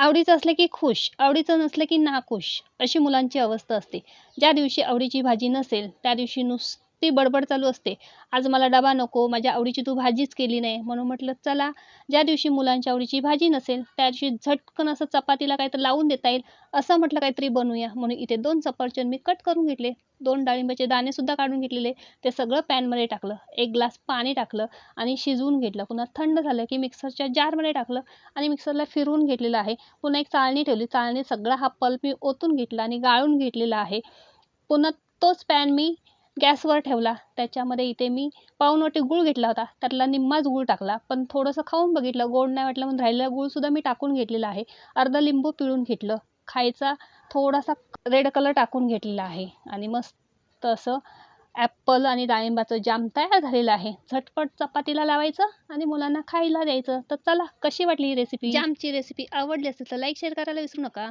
आवडीचं असलं की खुश, आवडीचं नसलं की नाखुश, अशी मुलांची अवस्था असते. ज्या दिवशी आवडीची भाजी नसेल, त्या दिवशी नुसती बडबड चालू असते. आज मला डबा नको, माझ्या आवडीची तू भाजीच केली नाही. म्हणून म्हटलं चला, ज्या दिवशी मुलांच्या आवडीची भाजी नसेल, त्या दिवशी झटकन असं चपातीला काहीतरी लावून देता येईल, असं म्हटलं काहीतरी बनवूया. म्हणून इथे 2 सफरचंद मी कट करून घेतले, 2 डाळिंबाचे दाणेसुद्धा काढून घेतलेले. ते सगळं पॅनमध्ये टाकलं, 1 ग्लास पाणी टाकलं आणि शिजवून घेतलं. पुन्हा थंड झालं की मिक्सरच्या जारमध्ये टाकलं आणि मिक्सरला फिरवून घेतलेलं आहे. पुन्हा एक चाळणी ठेवली. चाळणीत सगळा हा पल्प मी ओतून घेतला आणि गाळून घेतलेला आहे. पुन्हा तोच पॅन मी गॅसवर ठेवला. त्याच्यामध्ये इथे मी पाऊण गूळ घेतला होता. त्यातला निम्माच गूळ टाकला. पण थोडंसं खाऊन बघितलं, गोड नाही वाटलं म्हणून राहिलेला गूळसुद्धा मी टाकून घेतलेला आहे. अर्धा लिंबू पिळून घेतलं. खायचा थोडासा रेड कलर टाकून घेतलेला आहे आणि मस्त असं ॲपल आणि डाळिंबाचं जाम तयार झालेलं आहे. झटपट चपातीला लावायचं आणि मुलांना खायला द्यायचं. तर चला, कशी वाटली ही रेसिपी? जामची रेसिपी आवडली असेल तर लाईक शेअर करायला विसरू नका.